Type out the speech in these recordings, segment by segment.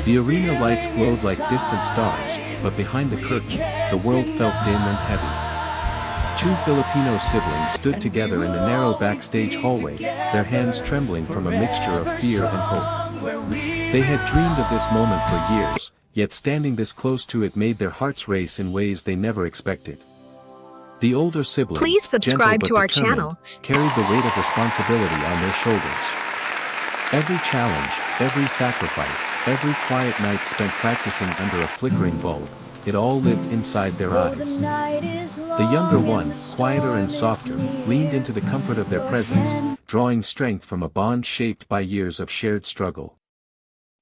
The arena lights glowed like distant stars, but behind the curtain, the world felt dim and heavy. Two Filipino siblings stood together in the narrow backstage hallway, their hands trembling from a mixture of fear and hope. They had dreamed of this moment for years, yet standing this close to it made their hearts race in ways they never expected. The older sibling, Please subscribe gentle to but our determined, channel. carried the weight of responsibility on their shoulders. Every challenge, every sacrifice, every quiet night spent practicing under a flickering bulb, it all lived inside their eyes. The younger one, quieter and softer, leaned into the comfort of their presence, drawing strength from a bond shaped by years of shared struggle.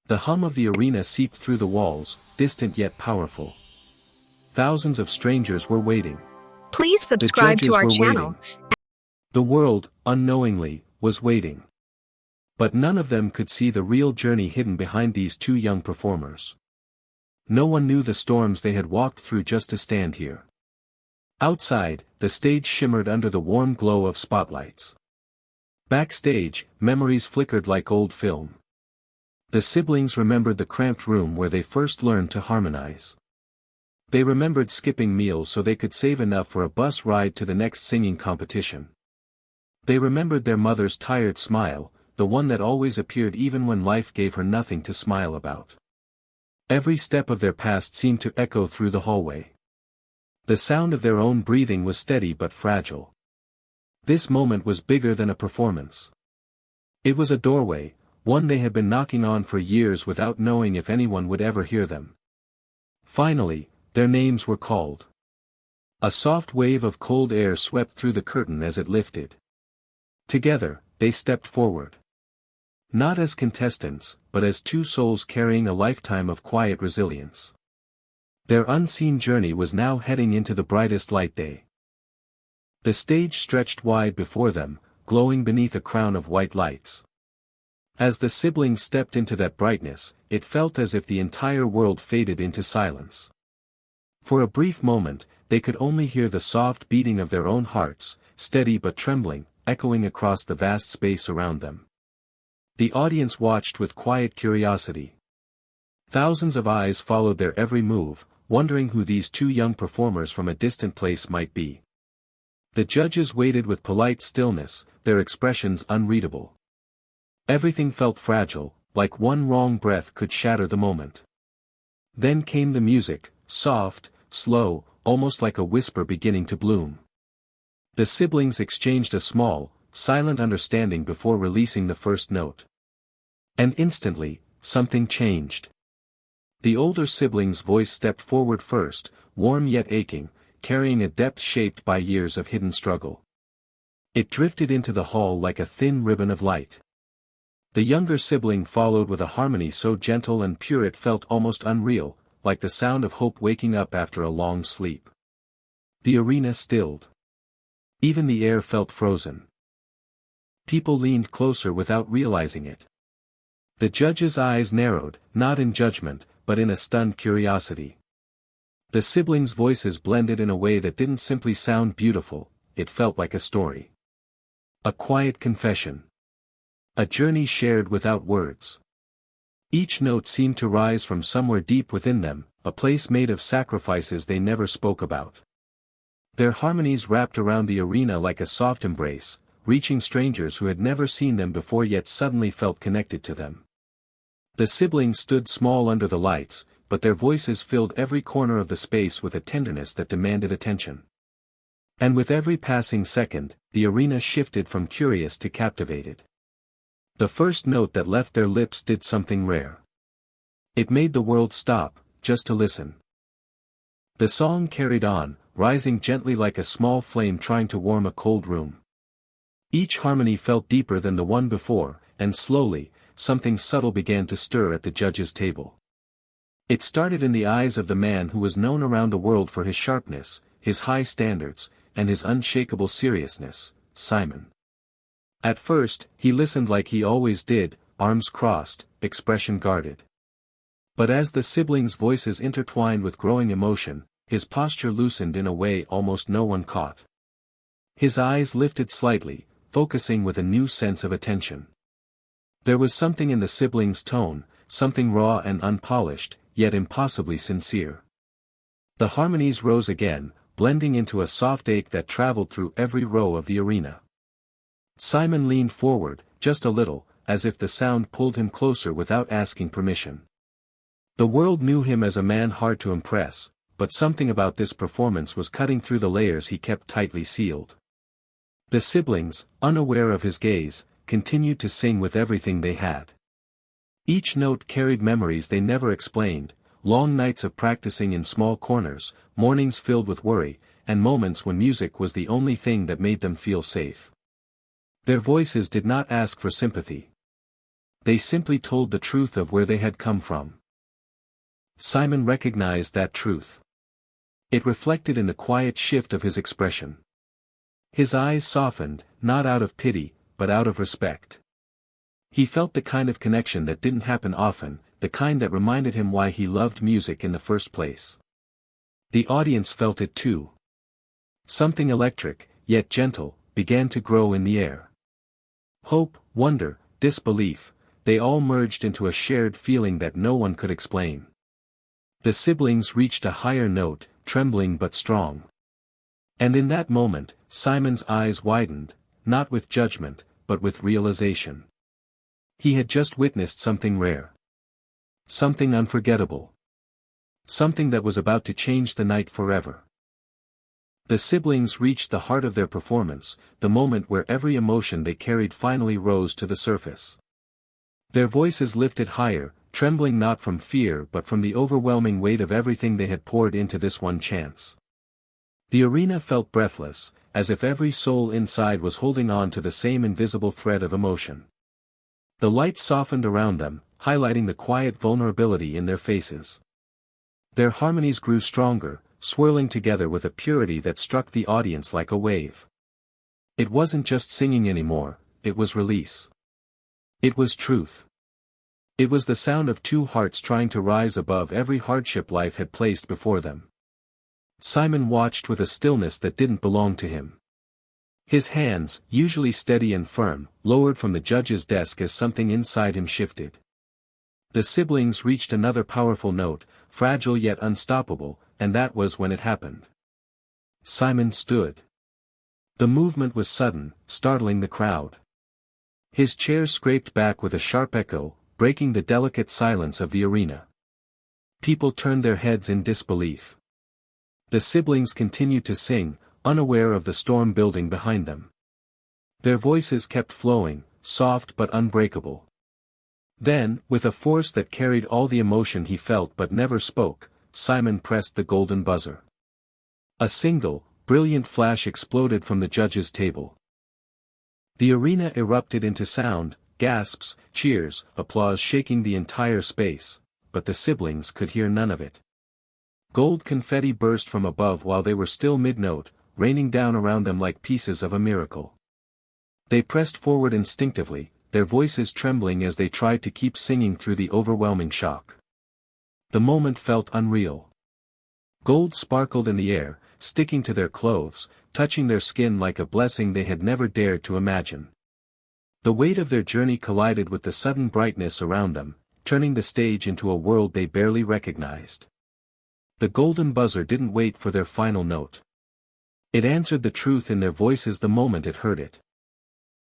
The hum of the arena seeped through the walls, distant yet powerful. Thousands of strangers were waiting. Please The subscribe judges to our were channel. waiting. The world, unknowingly, was waiting. But none of them could see the real journey hidden behind these two young performers. No one knew the storms they had walked through just to stand here. Outside, the stage shimmered under the warm glow of spotlights. Backstage, memories flickered like old film. The siblings remembered the cramped room where they first learned to harmonize. They remembered skipping meals so they could save enough for a bus ride to the next singing competition. They remembered their mother's tired smile, the one that always appeared even when life gave her nothing to smile about. Every step of their past seemed to echo through the hallway. The sound of their own breathing was steady but fragile. This moment was bigger than a performance. It was a doorway, one they had been knocking on for years without knowing if anyone would ever hear them. Finally, their names were called. A soft wave of cold air swept through the curtain as it lifted. Together, they stepped forward. Not as contestants, but as two souls carrying a lifetime of quiet resilience. Their unseen journey was now heading into the brightest light day. The stage stretched wide before them, glowing beneath a crown of white lights. As the siblings stepped into that brightness, it felt as if the entire world faded into silence. For a brief moment, they could only hear the soft beating of their own hearts, steady but trembling, echoing across the vast space around them. The audience watched with quiet curiosity. Thousands of eyes followed their every move, wondering who these two young performers from a distant place might be. The judges waited with polite stillness, their expressions unreadable. Everything felt fragile, like one wrong breath could shatter the moment. Then came the music, soft, slow, almost like a whisper beginning to bloom. The siblings exchanged a small, silent understanding before releasing the first note. And instantly, something changed. The older sibling's voice stepped forward first, warm yet aching, carrying a depth shaped by years of hidden struggle. It drifted into the hall like a thin ribbon of light. The younger sibling followed with a harmony so gentle and pure it felt almost unreal, like the sound of hope waking up after a long sleep. The arena stilled. Even the air felt frozen. People leaned closer without realizing it. The judge's eyes narrowed, not in judgment, but in a stunned curiosity. The siblings' voices blended in a way that didn't simply sound beautiful, it felt like a story. A quiet confession. A journey shared without words. Each note seemed to rise from somewhere deep within them, a place made of sacrifices they never spoke about. Their harmonies wrapped around the arena like a soft embrace, reaching strangers who had never seen them before yet suddenly felt connected to them. The siblings stood small under the lights, but their voices filled every corner of the space with a tenderness that demanded attention. And with every passing second, the arena shifted from curious to captivated. The first note that left their lips did something rare. It made the world stop, just to listen. The song carried on, rising gently like a small flame trying to warm a cold room. Each harmony felt deeper than the one before, and slowly, something subtle began to stir at the judges' table. It started in the eyes of the man who was known around the world for his sharpness, his high standards, and his unshakable seriousness, Simon. At first, he listened like he always did, arms crossed, expression guarded. But as the siblings' voices intertwined with growing emotion, his posture loosened in a way almost no one caught. His eyes lifted slightly, focusing with a new sense of attention. There was something in the siblings' tone, something raw and unpolished, yet impossibly sincere. The harmonies rose again, blending into a soft ache that traveled through every row of the arena. Simon leaned forward, just a little, as if the sound pulled him closer without asking permission. The world knew him as a man hard to impress, but something about this performance was cutting through the layers he kept tightly sealed. The siblings, unaware of his gaze, continued to sing with everything they had. Each note carried memories they never explained, long nights of practicing in small corners, mornings filled with worry, and moments when music was the only thing that made them feel safe. Their voices did not ask for sympathy. They simply told the truth of where they had come from. Simon recognized that truth. It reflected in the quiet shift of his expression. His eyes softened, not out of pity, but out of respect. He felt the kind of connection that didn't happen often, the kind that reminded him why he loved music in the first place. The audience felt it too. Something electric, yet gentle, began to grow in the air. Hope, wonder, disbelief, they all merged into a shared feeling that no one could explain. The siblings reached a higher note, trembling but strong. And in that moment, Simon's eyes widened, not with judgment, but with realization. He had just witnessed something rare. Something unforgettable. Something that was about to change the night forever. The siblings reached the heart of their performance, the moment where every emotion they carried finally rose to the surface. Their voices lifted higher, trembling not from fear but from the overwhelming weight of everything they had poured into this one chance. The arena felt breathless, as if every soul inside was holding on to the same invisible thread of emotion. The light softened around them, highlighting the quiet vulnerability in their faces. Their harmonies grew stronger, swirling together with a purity that struck the audience like a wave. It wasn't just singing anymore, it was release. It was truth. It was the sound of two hearts trying to rise above every hardship life had placed before them. Simon watched with a stillness that didn't belong to him. His hands, usually steady and firm, lowered from the judge's desk as something inside him shifted. The siblings reached another powerful note, fragile yet unstoppable, and that was when it happened. Simon stood. The movement was sudden, startling the crowd. His chair scraped back with a sharp echo, breaking the delicate silence of the arena. People turned their heads in disbelief. The siblings continued to sing, unaware of the storm building behind them. Their voices kept flowing, soft but unbreakable. Then, with a force that carried all the emotion he felt but never spoke, Simon pressed the golden buzzer. A single, brilliant flash exploded from the judge's table. The arena erupted into sound, gasps, cheers, applause shaking the entire space, but the siblings could hear none of it. Gold confetti burst from above while they were still mid-note, raining down around them like pieces of a miracle. They pressed forward instinctively, their voices trembling as they tried to keep singing through the overwhelming shock. The moment felt unreal. Gold sparkled in the air, sticking to their clothes, touching their skin like a blessing they had never dared to imagine. The weight of their journey collided with the sudden brightness around them, turning the stage into a world they barely recognized. The golden buzzer didn't wait for their final note. It answered the truth in their voices the moment it heard it.